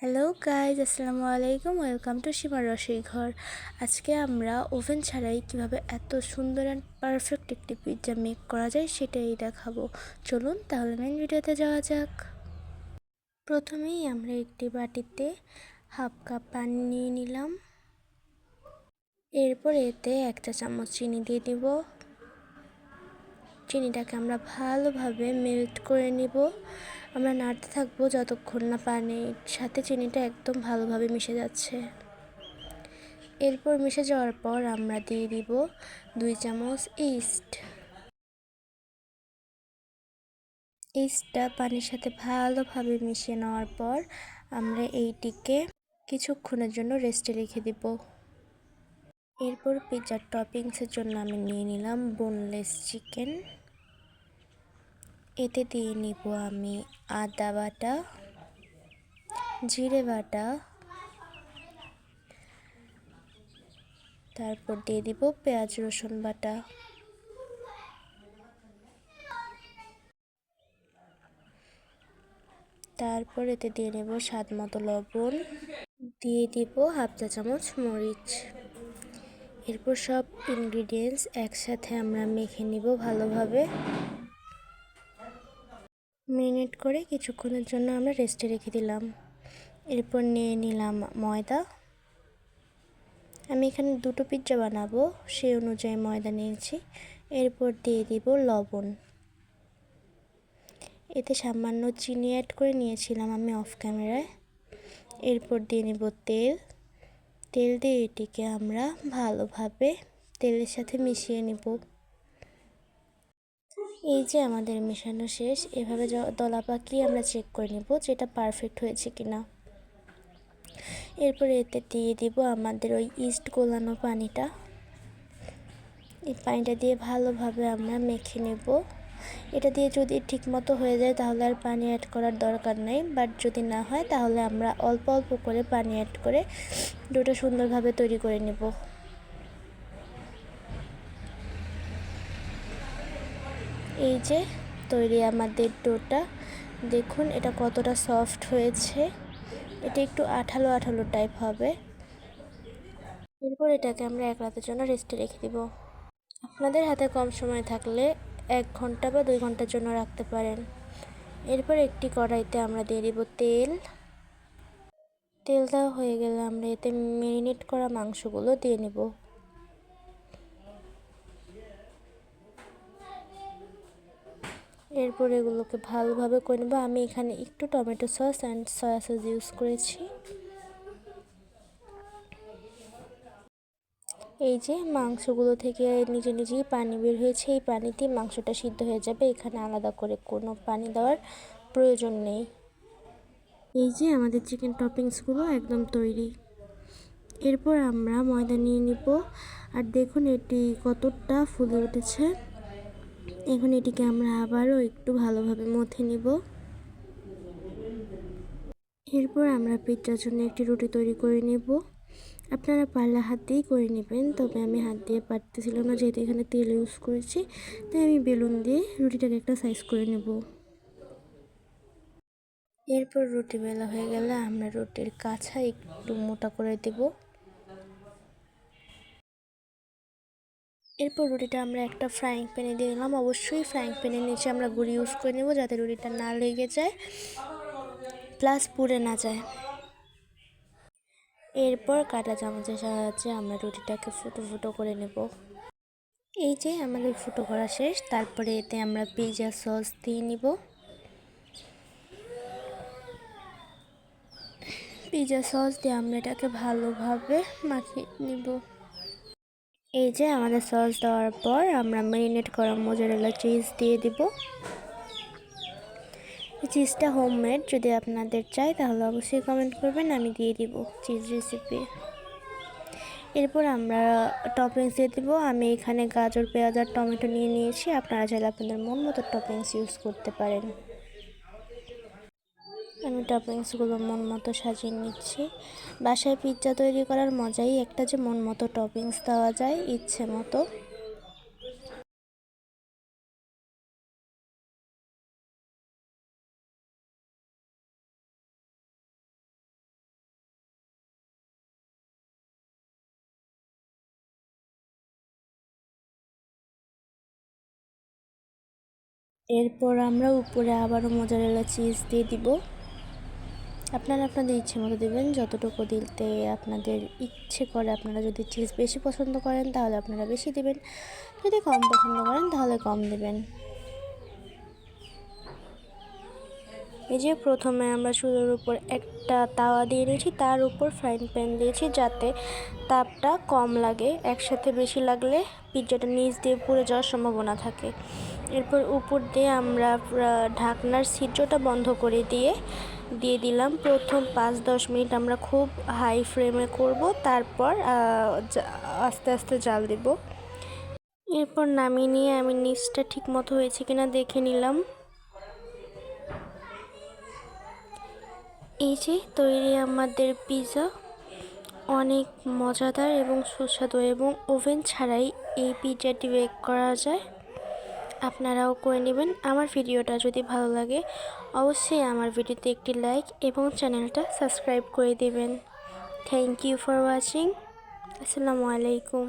Hello guys, আসসালামু আলাইকুম। Welcome to সীমার রসই ঘর। আজকে আমরা ওভেন ছাড়াই কিভাবে এত সুন্দর অ্যান্ড পারফেক্ট একটি পিৎজা মেক করা যায় সেটাই দেখাবো। চলুন তাহলে মেন ভিডিওতে যাওয়া যাক। প্রথমেই আমরা একটি বাটিতে হাফ কাপ পানি নিয়ে নিলাম। এরপর এতে 1 চা চামচ চিনি দিয়ে দিব। চিনিটাকে আমরা ভালোভাবে মেল্ট করে নিব। আমরা নাড়তে থাকবো যতক্ষণ না পানির সাথে চিনিটা একদম ভালোভাবে মিশে যাচ্ছে। এরপর মিশে যাওয়ার পর আমরা দিয়ে দিব 2 চামচ ইস্টটা পানির সাথে ভালোভাবে মিশিয়ে নেওয়ার পর আমরা এইটিকে কিছুক্ষণের জন্য রেস্টে রেখে দিব। এরপর পিৎজার টপিংসের জন্য আমি নিয়ে নিলাম বোনলেস চিকেন। এতে দিয়ে নিব আমি আদা বাটা, জিরে বাটা, তারপর দিয়ে দিব পেঁয়াজ রসুন বাটা। তারপর এতে দিয়ে নেব স্বাদ মতো লবণ, দিয়ে দিব হাফ চা চামচ মরিচ। এরপর সব ইনগ্রিডিয়েন্টস একসাথে আমরা মেখে নিব ভালোভাবে। মিনিট করে কিছুক্ষণের জন্য আমরা রেস্টে রেখে দিলাম। এরপর নিয়ে নিলাম ময়দা। আমি এখানে 2টো পিৎজা বানাবো, সেই অনুযায়ী ময়দা নিয়েছি। এরপর দিয়ে দিব লবণ। এতে সামান্য চিনি অ্যাড করে নিয়েছিলাম আমি অফ ক্যামেরায়। এরপর দিয়ে নিব তেল দিয়ে এটিকে আমরা ভালোভাবে তেলের সাথে মিশিয়ে নিব। এই যে আমাদের মেশানো শেষ। এভাবে দলা পাকিয়ে আমরা চেক করে নিব যেটা পারফেক্ট হয়েছে কিনা। এরপর এতে দিয়ে দিব আমাদের ওই ইস্ট গোলানো পানিটা। এই পানিটা দিয়ে ভালোভাবে আমরা মেখে নেব। এটা দিয়ে যদি ঠিকমতো হয়ে যায় তাহলে আর পানি অ্যাড করার দরকার নেই, বাট যদি না হয় তাহলে আমরা অল্প অল্প করে পানি অ্যাড করে ডোটা সুন্দরভাবে তৈরি করে নেব। এই যে তৈরি আমাদের ডোটা, দেখুন এটা কতটা সফট হয়েছে। এটা একটু আঠালো আঠালো টাইপ হবে। এরপর এটাকে আমরা 1 রাতের জন্য রেস্টে রেখে দিব। আপনাদের হাতে কম সময় থাকলে 1 ঘন্টা বা 2 ঘন্টার জন্য রাখতে পারেন। এরপর একটি কড়াইতে আমরা দিয়ে দিব তেল দেওয়া হয়ে গেলে আমরা এতে ম্যারিনেট করা মাংসগুলো দিয়ে নেব। এরপর এগুলোকে ভালোভাবে করে নেব। আমি এখানে একটু tomato sauce and soya sauce use করেছি। এই যে মাংসগুলো থেকে নিজে নিজেই পানি বের হয়েছে, এই পানিতেই মাংসটা সিদ্ধ হয়ে যাবে। এখানে আলাদা করে কোনো পানি দেওয়ার প্রয়োজন নেই। এই যে আমাদের চিকেন টপিংসগুলো একদম তৈরি। এরপর আমরা ময়দা নিয়ে নিব। আর দেখুন এটি কতটা ফুলে উঠেছে। এখন এটিকে আমরা আবারও একটু ভালোভাবে মথে নিব। এরপর আমরা পিৎজার জন্য একটি রুটি তৈরি করে নেব। আপনারা পারলে হাত দিয়েই করে নেবেন, তবে আমি হাত দিয়ে পারতেছিলাম না যেহেতু এখানে তেল ইউজ করেছি, তাই আমি বেলুন দিয়ে রুটিটাকে একটা সাইজ করে নেব। এরপর রুটি বেলা হয়ে গেলে আমরা রুটির কাছা একটু মোটা করে দেব। এরপর রুটিটা আমরা একটা ফ্রাইং প্যানে দিয়ে দিলাম। অবশ্যই ফ্রাইং প্যানের নিচে আমরা গুঁড়ি ইউজ করে নেব যাতে রুটিটা না লেগে যায় প্লাস পুড়ে না যায়। এরপর কাঁটা চামচের সাহায্যে আমরা রুটিটাকে ফুটো ফুটো করে নেব। এই যে আমাদের ফুটো করা শেষ। তারপরে এতে আমরা পিৎজা সস দিয়ে নিব। পিৎজা সস দিয়ে আমরা এটাকে ভালোভাবে মাখিয়ে নিব। এই যে আমাদের সস দেওয়ার পর আমরা ম্যারিনেট করা মোজারেলা চিজ দিয়ে দিব। এই চিজটা হোমমেড, যদি আপনাদের চাই তাহলে অবশ্যই কমেন্ট করবেন, আমি দিয়ে দিব চিজ রেসিপি। এরপর আমরা টপিংস দিয়ে দিব। আমি এখানে গাজর, পেঁয়াজ আর টমেটো নিয়ে নিয়েছি। আপনারা চাইলে আপনাদের মন মতো টপিংস ইউজ করতে পারেন। আমি টপিংসগুলো মন মতো সাজিয়ে নিচ্ছি। বাসায় পিৎজা তৈরি করার মজাই একটা যে মন মতো টপিংস দেওয়া যায় ইচ্ছে মতো। এরপর আমরা উপরে আবারও মোজারেলা চিজ দিয়ে দিব। আপনারা আপনাদের ইচ্ছে মতো দেবেন, যতটুকু দিতে আপনাদের ইচ্ছে করে। আপনারা যদি চিজ বেশি পছন্দ করেন তাহলে আপনারা বেশি দেবেন, যদি কম পছন্দ করেন তাহলে কম দেবেন। এই যে প্রথমে আমরা চুলার উপর একটা তাওয়া দিয়ে নিয়েছি, তার উপর ফ্রাইং প্যান দিয়েছি যাতে তাপটা কম লাগে। একসাথে বেশি লাগলে পিৎজাটা নিচ দিয়ে পুড়ে যাওয়ার সম্ভাবনা থাকে। এরপর উপর দিয়ে আমরা ঢাকনার ছিদ্রটা বন্ধ করে দিয়ে দিলাম। প্রথম 5-10 মিনিট আমরা খুব হাই ফ্লেমে করব, তারপর আস্তে আস্তে জাল দেব। এরপর নামিয়ে নিয়ে আমি নিচটা ঠিক মতো হয়েছে কিনা দেখে নিলাম। এই যে তৈরি আমাদের পিৎজা, অনেক মজাদার এবং সুস্বাদু, এবং ওভেন ছাড়াই এই পিৎজাটি বেক করা যায়। আপনারাও করে নেবেন। আমার ভিডিওটা যদি ভালো লাগে অবশ্যই আমার ভিডিওতে একটি লাইক এবং চ্যানেলটা সাবস্ক্রাইব করে দেবেন। Thank you for watching. আসসালামু আলাইকুম।